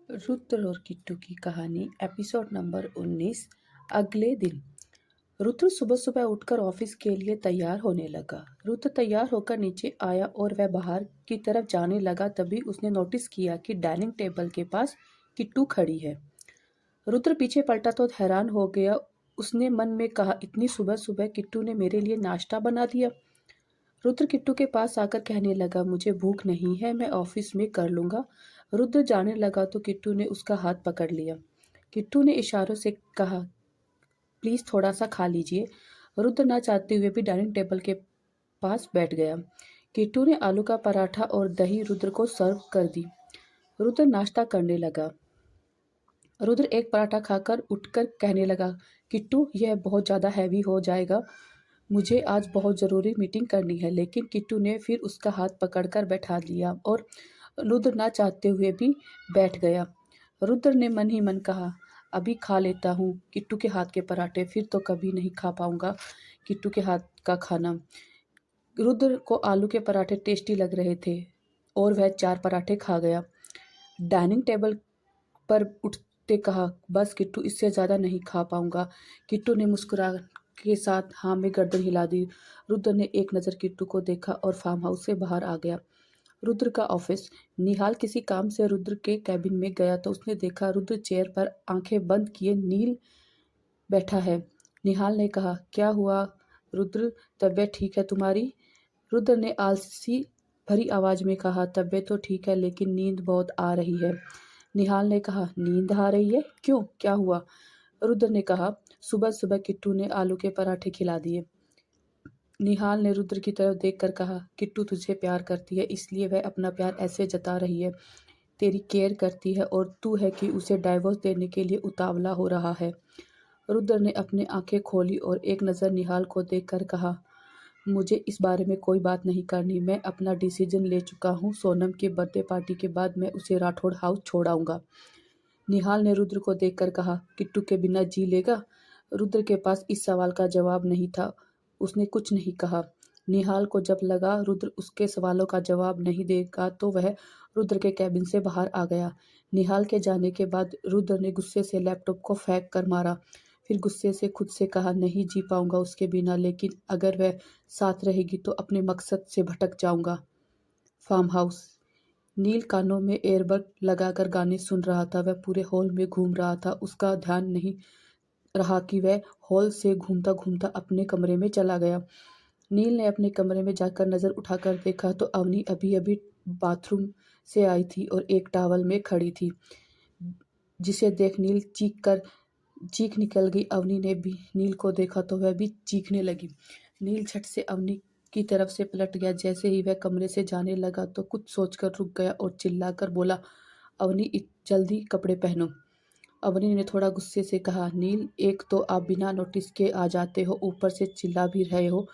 रुद्र और किट्टू की कहानी एपिसोड नंबर 19। अगले दिन रुद्र सुबह सुबह उठकर ऑफिस के लिए तैयार होने लगा। रुद्र तैयार होकर नीचे आया और वह बाहर की तरफ जाने लगा, तभी उसने नोटिस किया कि डाइनिंग टेबल के पास किट्टू खड़ी है। रुद्र पीछे पलटा तो हैरान हो गया। उसने मन में कहा, इतनी सुबह सुबह किट्टू ने मेरे लिए नाश्ता बना दिया। रुद्र किट्टू के पास आकर कहने लगा, मुझे भूख नहीं है, मैं ऑफिस में कर लूंगा। रुद्र जाने लगा तो किट्टू ने उसका हाथ पकड़ लिया। किट्टू ने इशारों से कहा, प्लीज थोड़ा सा खा लीजिए। रुद्र ना चाहते हुए भी डाइनिंग टेबल के पास बैठ गया। किट्टू ने आलू का पराठा और दही रुद्र को सर्व कर दी। रुद्र नाश्ता करने लगा। रुद्र एक पराठा खाकर उठकर कहने लगा, किट्टू यह बहुत ज़्यादा हैवी हो जाएगा, मुझे आज बहुत ज़रूरी मीटिंग करनी है। लेकिन किट्टू ने फिर उसका हाथ पकड़कर बैठा लिया और रुद्र ना चाहते हुए भी बैठ गया। रुद्र ने मन ही मन कहा, अभी खा लेता हूँ किट्टू के हाथ के पराठे, फिर तो कभी नहीं खा पाऊंगा किट्टू के हाथ का खाना। रुद्र को आलू के पराठे टेस्टी लग रहे थे और वह 4 पराठे खा गया। डाइनिंग टेबल पर उठते कहा, बस किट्टू, इससे ज़्यादा नहीं खा पाऊंगा। किट्टू ने मुस्कुरा के साथ हाँ में गर्दन हिला दी। रुद्र ने एक नज़र किट्टू को देखा और फार्म हाउस से बाहर आ गया। रुद्र का ऑफिस। निहाल किसी काम से रुद्र के कैबिन में गया तो उसने देखा रुद्र चेयर पर आंखें बंद किए नील बैठा है। निहाल ने कहा, क्या हुआ रुद्र, तबीयत ठीक है तुम्हारी? रुद्र ने आलसी भरी आवाज में कहा, तबीयत तो ठीक है लेकिन नींद बहुत आ रही है। निहाल ने कहा, नींद आ रही है, क्यों, क्या हुआ? रुद्र ने कहा, सुबह सुबह किट्टू ने आलू के पराठे खिला दिए। निहाल ने रुद्र की तरफ देखकर कहा, किट्टू तुझे प्यार करती है, इसलिए वह अपना प्यार ऐसे जता रही है। तेरी केयर करती है और तू है कि उसे डाइवोर्स देने के लिए उतावला हो रहा है। रुद्र ने अपनी आंखें खोली और एक नज़र निहाल को देखकर कहा, मुझे इस बारे में कोई बात नहीं करनी, मैं अपना डिसीजन ले चुका हूँ। सोनम के बर्थडे पार्टी के बाद मैं उसे राठौड़ हाउस छोड़ आऊँगा। निहाल ने रुद्र को देखकर कहा, किट्टू के बिना जी लेगा? रुद्र के पास इस सवाल का जवाब नहीं था। उसने कुछ नहीं कहा। निहाल को जब लगा रुद्र उसके सवालों का जवाब नहीं देगा तो वह रुद्र के कैबिन से बाहर आ गया। निहाल के जाने के बाद रुद्र ने गुस्से से लैपटॉप को फेंक कर मारा। फिर गुस्से से खुद से कहा, नहीं जी पाऊंगा उसके बिना, लेकिन अगर वह साथ रहेगी तो अपने मकसद से भटक जाऊंगा। Farm house. नील कानों में एयरबड लगाकर गाने सुन रहा था। वह पूरे हॉल में घूम रहा था। उसका ध्यान नहीं रहा कि वह हॉल से घूमता घूमता अपने कमरे में चला गया। नील ने अपने कमरे में जाकर नज़र उठाकर देखा तो अवनी अभी अभी बाथरूम से आई थी और एक टॉवल में खड़ी थी, जिसे देख नील चीख निकल गई। अवनी ने भी नील को देखा तो वह भी चीखने लगी। नील झट से अवनी की तरफ से पलट गया। जैसे ही वह कमरे से जाने लगा तो कुछ सोचकर रुक गया और चिल्लाकर बोला, अवनी जल्दी कपड़े पहनो। अवनी ने थोड़ा गुस्से से कहा, नील, एक तो आप बिना नोटिस के आ जाते हो, ऊपर से चिल्ला भी रहे हो।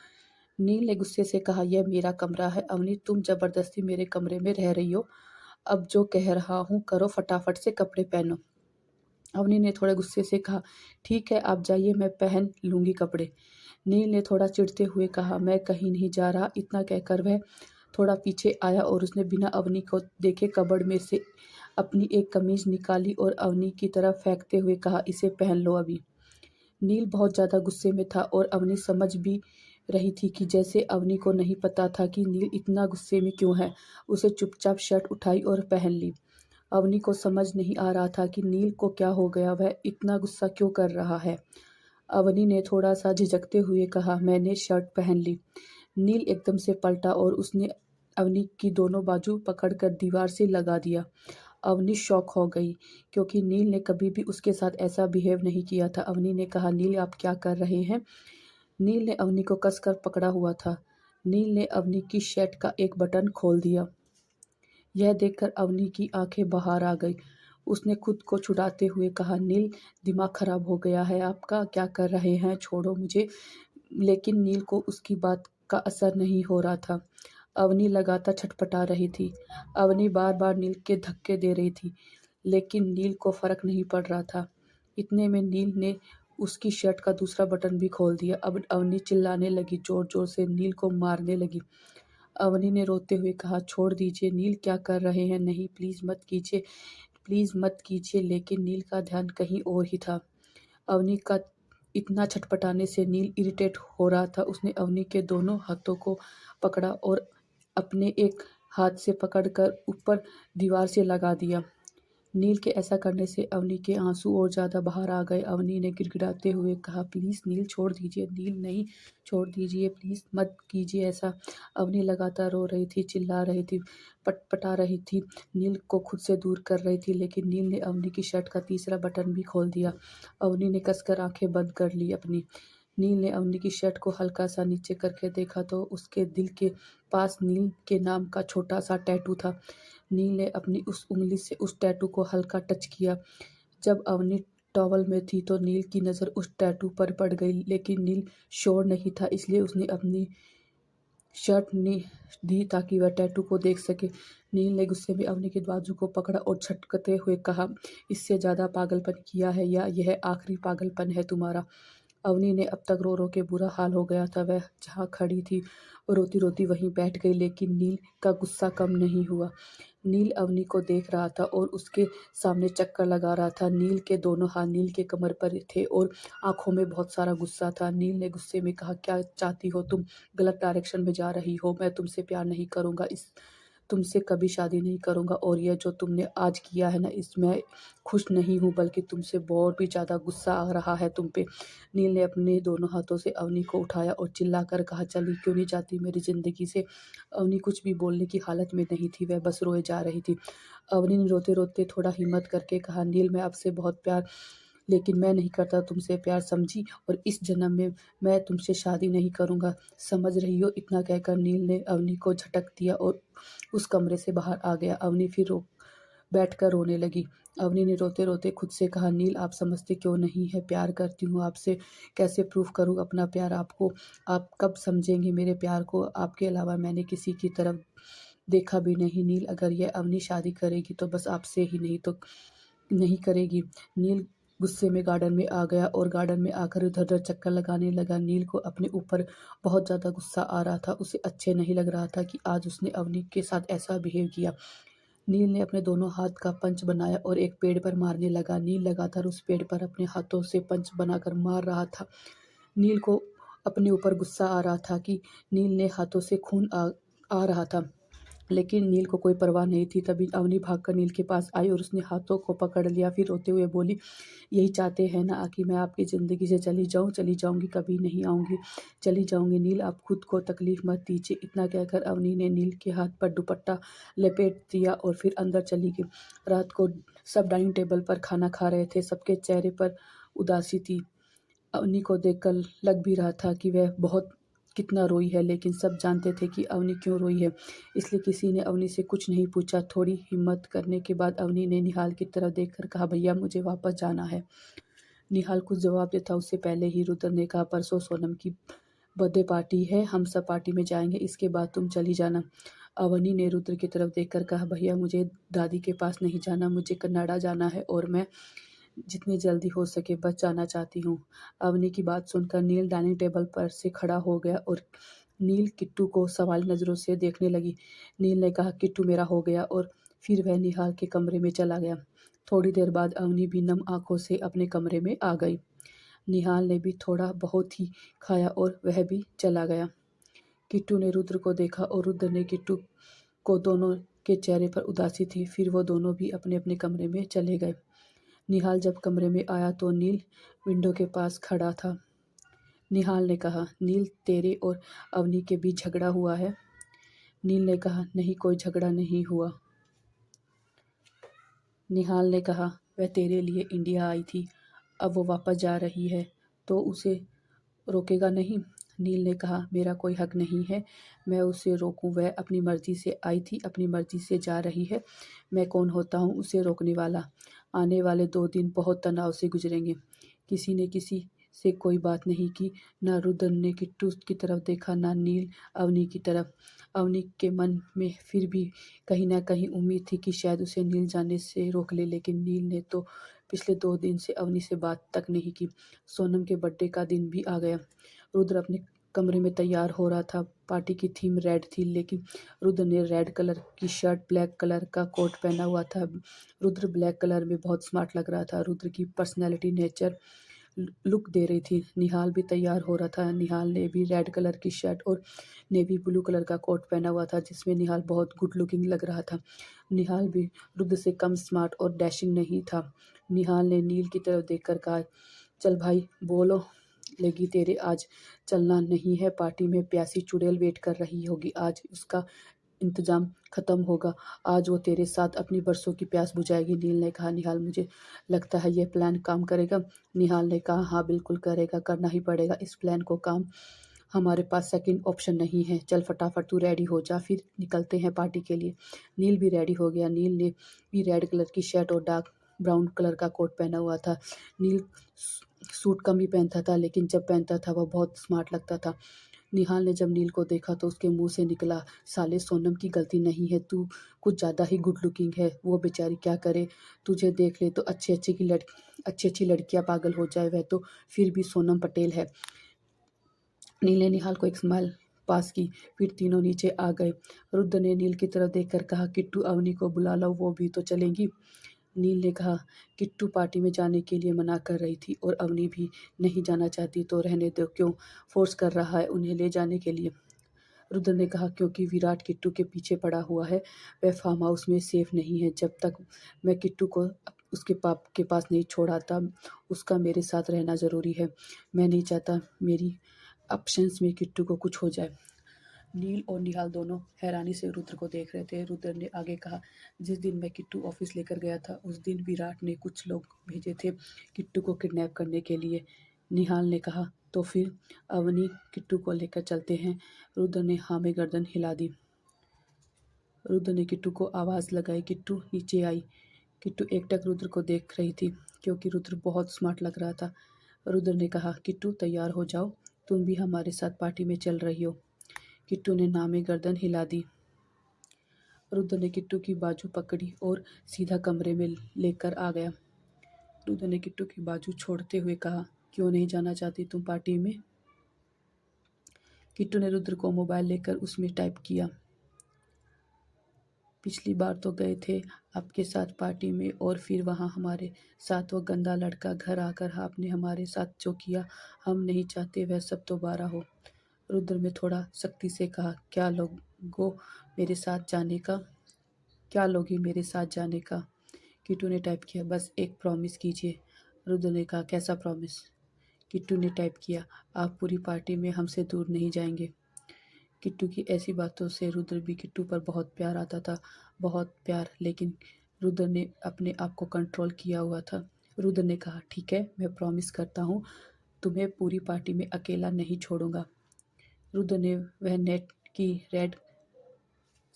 नील ने गुस्से से कहा, यह मेरा कमरा है अवनी, तुम जबरदस्ती मेरे कमरे में रह रही हो। अब जो कह रहा हूँ करो, फटाफट से कपड़े पहनो। अवनी ने थोड़ा गुस्से से कहा, ठीक है आप जाइए, मैं पहन लूंगी कपड़े। नील ने थोड़ा चिढ़ते हुए कहा, मैं कहीं नहीं जा रहा। इतना कहकर वह थोड़ा पीछे आया और उसने बिना अवनी को देखे कबर्ड में से अपनी एक कमीज निकाली और अवनी की तरफ फेंकते हुए कहा, इसे पहन लो अभी। नील बहुत ज़्यादा गुस्से में था और अवनी समझ भी रही थी कि जैसे अवनी को नहीं पता था कि नील इतना गुस्से में क्यों है। उसे चुपचाप शर्ट उठाई और पहन ली। अवनी को समझ नहीं आ रहा था कि नील को क्या हो गया, वह इतना गुस्सा क्यों कर रहा है। अवनी ने थोड़ा सा झिझकते हुए कहा, मैंने शर्ट पहन ली। नील एकदम से पलटा और उसने अवनी की दोनों बाजू पकड़कर दीवार से लगा दिया। अवनी शॉक हो गई क्योंकि नील ने कभी भी उसके साथ ऐसा बिहेव नहीं किया था। अवनी ने कहा, नील आप क्या कर रहे हैं? नील ने अवनी को कसकर पकड़ा हुआ था। नील ने अवनी की शर्ट का एक बटन खोल दिया। यह देखकर अवनी की आंखें बाहर आ गई। उसने खुद को छुड़ाते हुए कहा, नील, दिमाग खराब हो गया है आपका, क्या कर रहे हैं, छोड़ो मुझे। लेकिन नील को उसकी बात का असर नहीं हो रहा था। अवनी लगातार छटपटा रही थी। अवनी बार बार नील के धक्के दे रही थी, लेकिन नील को फर्क नहीं पड़ रहा था। इतने में नील ने उसकी शर्ट का दूसरा बटन भी खोल दिया। अब अवनी चिल्लाने लगी, जोर जोर से नील को मारने लगी। अवनी ने रोते हुए कहा, छोड़ दीजिए नील, क्या कर रहे हैं, नहीं प्लीज़ मत कीजिए, प्लीज़ मत कीजिए, लेकिन नील का ध्यान कहीं और ही था। अवनी का इतना छटपटाने से नील इरिटेट हो रहा था। उसने अवनी के दोनों हाथों को पकड़ा और अपने एक हाथ से पकड़कर ऊपर दीवार से लगा दिया। नील के ऐसा करने से अवनी के आंसू और ज़्यादा बाहर आ गए। अवनी ने गिड़गिड़ाते हुए कहा, प्लीज़ नील छोड़ दीजिए, नील नहीं, छोड़ दीजिए, प्लीज़ मत कीजिए ऐसा। अवनी लगातार रो रही थी, चिल्ला रही थी, पटपटा रही थी, नील को खुद से दूर कर रही थी, लेकिन नील ने अवनी की शर्ट का तीसरा बटन भी खोल दिया। अवनी ने कसकर आंखें बंद कर ली अपनी। नील ने अवनी की शर्ट को हल्का सा नीचे करके देखा तो उसके दिल के पास नील के नाम का छोटा सा टैटू था। नील ने अपनी उस उंगली से उस टैटू को हल्का टच किया। जब अवनी टॉवल में थी तो नील की नज़र उस टैटू पर पड़ गई, लेकिन नील श्योर नहीं था, इसलिए उसने अपनी शर्ट दी ताकि वह टैटू को देख सके। नील ने गुस्से में अवनी के बाजू को पकड़ा और झटकते हुए कहा, इससे ज़्यादा पागलपन किया है या यह आखिरी पागलपन है तुम्हारा? अवनी ने अब तक रो रो के बुरा हाल हो गया था। वह जहाँ खड़ी थी रोती रोती वहीं बैठ गई, लेकिन नील का गुस्सा कम नहीं हुआ। नील अवनी को देख रहा था और उसके सामने चक्कर लगा रहा था। नील के दोनों हाथ नील के कमर पर थे और आंखों में बहुत सारा गुस्सा था। नील ने गुस्से में कहा, क्या चाहती हो तुम? गलत डायरेक्शन में जा रही हो। मैं तुमसे प्यार नहीं करूंगा, इस तुमसे कभी शादी नहीं करूंगा, और यह जो तुमने आज किया है ना, इसमें खुश नहीं हूँ, बल्कि तुमसे बहुत भी ज़्यादा गुस्सा आ रहा है तुम पे। नील ने अपने दोनों हाथों से अवनी को उठाया और चिल्लाकर कहा, चली क्यों नहीं जाती मेरी ज़िंदगी से? अवनी कुछ भी बोलने की हालत में नहीं थी, वह बस रोए जा रही थी। अवनी ने रोते रोते थोड़ा हिम्मत करके कहा, नील मैं आपसे बहुत प्यार, लेकिन मैं नहीं करता तुमसे प्यार, समझी? और इस जन्म में मैं तुमसे शादी नहीं करूँगा, समझ रही हो? इतना कहकर नील ने अवनी को झटक दिया और उस कमरे से बाहर आ गया। अवनी फिर बैठकर रोने लगी। अवनी ने रोते रोते खुद से कहा, नील आप समझते क्यों नहीं है? प्यार करती हूँ आपसे, कैसे प्रूफ करूँ अपना प्यार आपको? आप कब समझेंगे मेरे प्यार को? आपके अलावा मैंने किसी की तरफ देखा भी नहीं। नील अगर यह अवनी शादी करेगी तो बस आपसे ही, नहीं तो नहीं करेगी। नील गुस्से में गार्डन में आ गया और गार्डन में आकर इधर-उधर चक्कर लगाने लगा। नील को अपने ऊपर बहुत ज़्यादा गुस्सा आ रहा था। उसे अच्छे नहीं लग रहा था कि आज उसने अवनी के साथ ऐसा बिहेव किया। नील ने अपने दोनों हाथ का पंच बनाया और एक पेड़ पर मारने लगा। नील लगातार उस पेड़ पर अपने हाथों से पंच बनाकर मार रहा था। नील को अपने ऊपर गुस्सा आ रहा था कि नील ने हाथों से खून आ रहा था, लेकिन नील को कोई परवाह नहीं थी। तभी अवनी भागकर नील के पास आई और उसने हाथों को पकड़ लिया। फिर रोते हुए बोली, यही चाहते हैं ना कि मैं आपकी ज़िंदगी से चली जाऊँ? चली जाऊँगी, कभी नहीं आऊँगी, चली जाऊँगी। नील आप खुद को तकलीफ़ मत दीजिए। इतना कहकर अवनी ने नील के हाथ पर दुपट्टा लपेट दिया और फिर अंदर चली गई। रात को सब डाइनिंग टेबल पर खाना खा रहे थे। सबके चेहरे पर उदासी थी। अवनी को देखकर लग भी रहा था कि वह बहुत कितना रोई है, लेकिन सब जानते थे कि अवनी क्यों रोई है, इसलिए किसी ने अवनी से कुछ नहीं पूछा। थोड़ी हिम्मत करने के बाद अवनी ने निहाल की तरफ देखकर कहा, भैया मुझे वापस जाना है। निहाल कुछ जवाब देता उससे पहले ही रुद्र ने कहा, परसों सोनम की बर्थडे पार्टी है, हम सब पार्टी में जाएंगे, इसके बाद तुम चली जाना। अवनी ने रुद्र की तरफ देखकर कहा, भैया मुझे दादी के पास नहीं जाना, मुझे कनाडा जाना है और मैं जितनी जल्दी हो सके बच जाना चाहती हूँ। अवनी की बात सुनकर नील डाइनिंग टेबल पर से खड़ा हो गया और नील किट्टू को सवाल नज़रों से देखने लगी। नील ने कहा, किट्टू मेरा हो गया, और फिर वह निहाल के कमरे में चला गया। थोड़ी देर बाद अवनी भी नम आंखों से अपने कमरे में आ गई। निहाल ने भी थोड़ा बहुत ही खाया और वह भी चला गया। किट्टू ने रुद्र को देखा और रुद्र ने किट्टू को। दोनों के चेहरे पर उदासी थी। फिर वो दोनों भी अपने अपने कमरे में चले गए। निहाल जब कमरे में आया तो नील विंडो के पास खड़ा था। निहाल ने कहा, नील तेरे और अवनी के बीच झगड़ा हुआ है? नील ने कहा, नहीं कोई झगड़ा नहीं हुआ। निहाल ने कहा, वह तेरे लिए इंडिया आई थी, अब वो वापस जा रही है तो उसे रोकेगा नहीं? नील ने कहा, मेरा कोई हक नहीं है मैं उसे रोकूं, वह अपनी मर्जी से आई थी, अपनी मर्जी से जा रही है, मैं कौन होता हूँ उसे रोकने वाला? आने वाले 2 दिन बहुत तनाव से गुजरेंगे। किसी ने किसी से कोई बात नहीं की। ना रुद्र ने किट्टू की तरफ देखा, ना नील अवनी की तरफ। अवनी के मन में फिर भी कहीं ना कहीं उम्मीद थी कि शायद उसे नील जाने से रोक ले, लेकिन नील ने तो पिछले 2 दिन से अवनी से बात तक नहीं की। सोनम के बर्थडे का दिन भी आ गया। रुद्र अपने कमरे में तैयार हो रहा था। पार्टी की थीम रेड थी, लेकिन रुद्र ने रेड कलर की शर्ट, ब्लैक कलर का कोट पहना हुआ था। रुद्र ब्लैक कलर में बहुत स्मार्ट लग रहा था। रुद्र की पर्सनैलिटी, नेचर लुक दे रही थी। निहाल भी तैयार हो रहा था। निहाल ने भी रेड कलर की शर्ट और नेवी ब्लू कलर का कोट पहना हुआ था, जिसमें निहाल बहुत गुड लुकिंग लग रहा था। निहाल भी रुद्र से कम स्मार्ट और डैशिंग नहीं था। निहाल ने नील की तरफ देखकर कहा, चल भाई, बोलो लगी तेरे, आज चलना नहीं है? पार्टी में प्यासी चुड़ैल वेट कर रही होगी, आज उसका इंतजाम खत्म होगा। आज वो तेरे साथ अपनी बरसों की प्यास बुझाएगी। नील ने कहा, निहाल मुझे लगता है यह प्लान काम करेगा। निहाल ने कहा, हाँ बिल्कुल करेगा, करना ही पड़ेगा इस प्लान को काम। हमारे पास सेकंड ऑप्शन नहीं है। चल फटाफट तू रेडी हो जा, फिर निकलते हैं पार्टी के लिए। नील भी रेडी हो गया। नील ने भी रेड कलर की शर्ट और डार्क ब्राउन कलर का कोट पहना हुआ था। नील सूट कम ही पहनता था, लेकिन जब पहनता था वह बहुत स्मार्ट लगता था। निहाल ने जब नील को देखा तो उसके मुंह से निकला, साले सोनम की गलती नहीं है, तू कुछ ज़्यादा ही गुड लुकिंग है। वो बेचारी क्या करे, तुझे देख ले तो अच्छी अच्छी लड़कियां पागल हो जाए, वह तो फिर भी सोनम पटेल है। नील ने निहाल को एक स्माइल पास की, फिर तीनों नीचे आ गए। रुद्र ने नील की तरफ देखकर कहा, किट्टू अवनी को बुला लो, वो भी तो चलेंगी। नील ने कहा, किट्टू पार्टी में जाने के लिए मना कर रही थी और अवनी भी नहीं जाना चाहती, तो रहने दो, क्यों फोर्स कर रहा है उन्हें ले जाने के लिए? रुद्र ने कहा, क्योंकि विराट किट्टू के पीछे पड़ा हुआ है, वह फार्म हाउस में सेफ नहीं है। जब तक मैं किट्टू को उसके पाप के पास नहीं छोड़ाता, उसका मेरे साथ रहना ज़रूरी है। मैं नहीं चाहता मेरी अब्सेंस में किट्टू को कुछ हो जाए। नील और निहाल दोनों हैरानी से रुद्र को देख रहे थे। रुद्र ने आगे कहा, जिस दिन मैं किट्टू ऑफिस लेकर गया था, उस दिन विराट ने कुछ लोग भेजे थे किट्टू को किडनैप करने के लिए। निहाल ने कहा, तो फिर अवनी किट्टू को लेकर चलते हैं? रुद्र ने हाँ में गर्दन हिला दी। रुद्र ने किट्टू को आवाज़ लगाई, किट्टू नीचे आई। किट्टू एकटक रुद्र को देख रही थी, क्योंकि रुद्र बहुत स्मार्ट लग रहा था। रुद्र ने कहा, किट्टू तैयार हो जाओ, तुम भी हमारे साथ पार्टी में चल रही हो। किट्टू ने नामे गर्दन हिला दी। रुद्र ने किट्टू की बाजू पकड़ी और सीधा कमरे में लेकर आ गया। रुद्र ने किट्टू की बाजू छोड़ते हुए कहा, क्यों नहीं जाना चाहती तुम पार्टी में? किट्टू ने रुद्र को मोबाइल लेकर उसमें टाइप किया, पिछली बार तो गए थे आपके साथ पार्टी में, और फिर वहाँ हमारे साथ वो गंदा लड़का घर आकर आपने हमारे साथ जो किया, हम नहीं चाहते वह सब दोबारा हो। रुद्र ने थोड़ा सख्ती से कहा, मेरे साथ जाने का क्या लोगी मेरे साथ जाने का? किट्टू ने टाइप किया, बस एक प्रॉमिस कीजिए। रुद्र ने कहा, कैसा प्रॉमिस? किट्टू ने टाइप किया, आप पूरी पार्टी में हमसे दूर नहीं जाएंगे। किट्टू की ऐसी बातों से रुद्र भी किट्टू पर बहुत प्यार आता था, बहुत प्यार, लेकिन रुद्र ने अपने आप को कंट्रोल किया हुआ था। रुद्र ने कहा, ठीक है, मैं प्रॉमिस करता हूँ, तुम्हें पूरी पार्टी में अकेला नहीं छोड़ूंगा। रुद्र ने वह नेट की रेड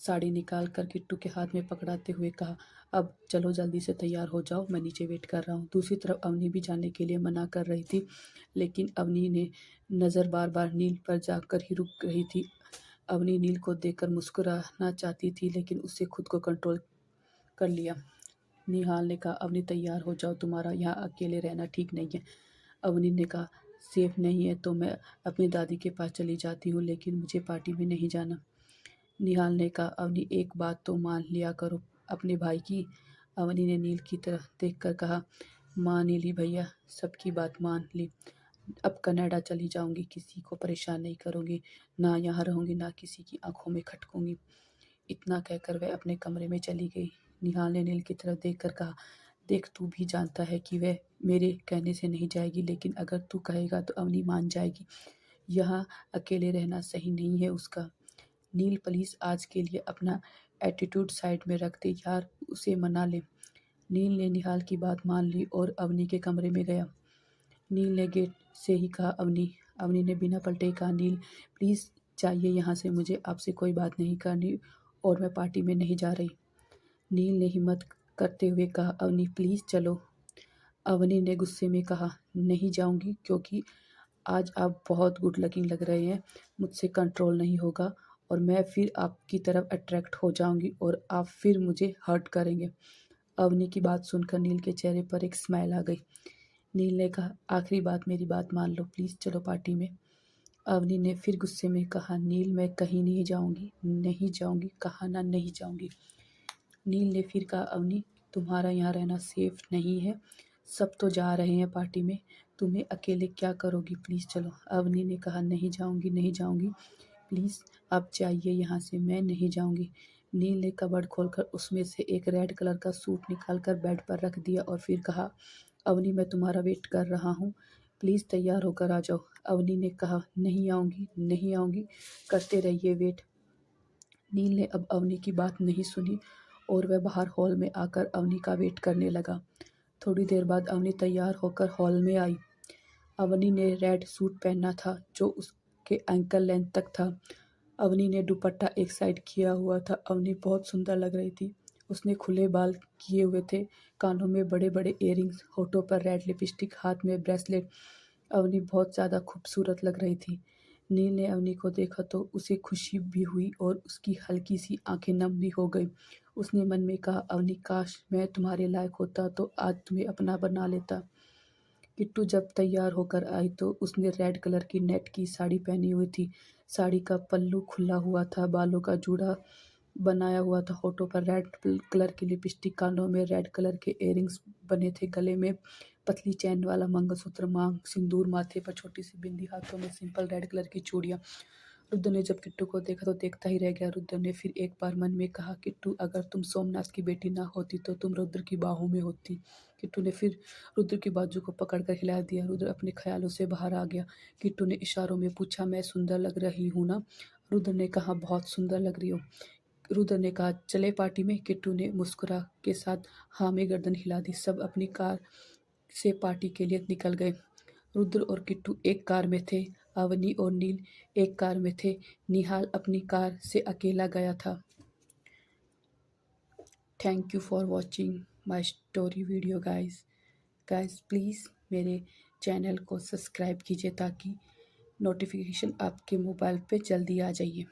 साड़ी निकाल कर किट्टू के हाथ में पकड़ाते हुए कहा, अब चलो जल्दी से तैयार हो जाओ, मैं नीचे वेट कर रहा हूँ। दूसरी तरफ अवनी भी जाने के लिए मना कर रही थी, लेकिन अवनी ने नज़र बार बार नील पर जाकर ही रुक रही थी। अवनी नील को देखकर मुस्कुराना चाहती थी, लेकिन उससे खुद को कंट्रोल कर लिया। निहाल ने कहा, अवनी तैयार हो जाओ, तुम्हारा यहाँ अकेले रहना ठीक नहीं है। अवनी ने कहा, सेफ नहीं है तो मैं अपनी दादी के पास चली जाती हूँ, लेकिन मुझे पार्टी में नहीं जाना। निहाल ने कहा, अवनी एक बात तो मान लिया करो अपने भाई की। अवनी ने नील की तरफ देखकर कहा, मान ही ली भैया, सबकी बात मान ली। अब कनाडा चली जाऊंगी, किसी को परेशान नहीं करूंगी, ना यहाँ रहूंगी, ना किसी की आंखों में खटकूंगी। इतना कहकर वह अपने कमरे में चली गई। निहाल ने नील की तरफ देखकर कहा, देख, तू भी जानता है कि वह मेरे कहने से नहीं जाएगी, लेकिन अगर तू कहेगा तो अवनी मान जाएगी। यहाँ अकेले रहना सही नहीं है उसका। नील प्लीज़ आज के लिए अपना एटीट्यूड साइड में रख दे यार, उसे मना ले। नील ने निहाल की बात मान ली और अवनी के कमरे में गया। नील ने गेट से ही कहा, अवनी। अवनी ने बिना पलटे कहा, नील प्लीज़ जाइए यहाँ से, मुझे आपसे कोई बात नहीं करनी और मैं पार्टी में नहीं जा रही। नील ने हिम्मत करते हुए कहा, अवनी प्लीज़ चलो। अवनी ने गुस्से में कहा, नहीं जाऊंगी, क्योंकि आज आप बहुत गुड लकिंग लग रहे हैं, मुझसे कंट्रोल नहीं होगा और मैं फिर आपकी तरफ अट्रैक्ट हो जाऊंगी और आप फिर मुझे हर्ट करेंगे। अवनी की बात सुनकर नील के चेहरे पर एक स्माइल आ गई। नील ने कहा, आखिरी बात, मेरी बात मान लो, प्लीज़ चलो पार्टी में। अवनी ने फिर गुस्से में कहा, नील मैं कहीं नहीं जाऊंगी, नहीं जाऊंगी, कहा ना नहीं जाऊंगी। नील ने फिर कहा, अवनी तुम्हारा यहाँ रहना सेफ नहीं है, सब तो जा रहे हैं पार्टी में, तुम्हें अकेले क्या करोगी, प्लीज़ चलो। अवनी ने कहा, नहीं जाऊंगी, नहीं जाऊंगी, प्लीज़ आप जाइए यहाँ से, मैं नहीं जाऊंगी। नील ने कबर्ड खोलकर उसमें से एक रेड कलर का सूट निकालकर बेड पर रख दिया और फिर कहा, अवनी मैं तुम्हारा वेट कर रहा हूँ, प्लीज़ तैयार होकर आ जाओ। अवनी ने कहा, नहीं आऊँगी, नहीं आऊँगी, करते रहिए वेट। नील ने अब अवनी की बात नहीं सुनी और वह बाहर हॉल में आकर अवनी का वेट करने लगा। थोड़ी देर बाद अवनी तैयार होकर हॉल में आई। अवनी ने रेड सूट पहना था जो उसके एंकल लेंथ तक था। अवनी ने दुपट्टा एक साइड किया हुआ था। अवनी बहुत सुंदर लग रही थी। उसने खुले बाल किए हुए थे, कानों में बड़े बड़े इयररिंग्स, होठों पर रेड लिपस्टिक, हाथ में ब्रेसलेट। अवनी बहुत ज़्यादा खूबसूरत लग रही थी। नील ने अवनी को देखा तो उसे खुशी भी हुई और उसकी हल्की सी आंखें नम भी हो गई। उसने मन में कहा, अवनी काश मैं तुम्हारे लायक होता तो आज तुम्हें अपना बना लेता। किट्टू जब तैयार होकर आई तो उसने रेड कलर की नेट की साड़ी पहनी हुई थी। साड़ी का पल्लू खुला हुआ था, बालों का जूड़ा बनाया हुआ था, होठों पर रेड कलर की लिपस्टिक, कानों में रेड कलर के इयररिंग्स बने थे, गले में पतली चैन वाला मंगलसूत्र, मांग सिंदूर, माथे पर छोटी सी बिंदी, हाथों में सिंपल रेड कलर की चूड़ियाँ। रुद्र ने जब किट्टू को देखा तो देखता ही रह गया। रुद्र ने फिर एक बार मन में कहा, किट्टू अगर तुम सोमनाथ की बेटी ना होती तो तुम रुद्र की बाहों में होती। किट्टू ने फिर रुद्र की बाजू को पकड़कर हिला दिया। रुद्र अपने ख्यालों से बाहर आ गया। किट्टू ने इशारों में पूछा, मैं सुंदर लग रही हूँ ना? रुद्र ने कहा, बहुत सुंदर लग रही हो। रुद्र ने कहा, चले पार्टी में? किट्टू ने मुस्कुरा के साथ हाँ में गर्दन हिला दी। सब अपनी कार से पार्टी के लिए निकल गए। रुद्र और किट्टू एक कार में थे, अवनी और नील एक कार में थे, निहाल अपनी कार से अकेला गया था। Thank you for watching my story video guys. Guys please मेरे चैनल को सब्सक्राइब कीजिए ताकि नोटिफिकेशन आपके मोबाइल पे जल्दी आ जाइए।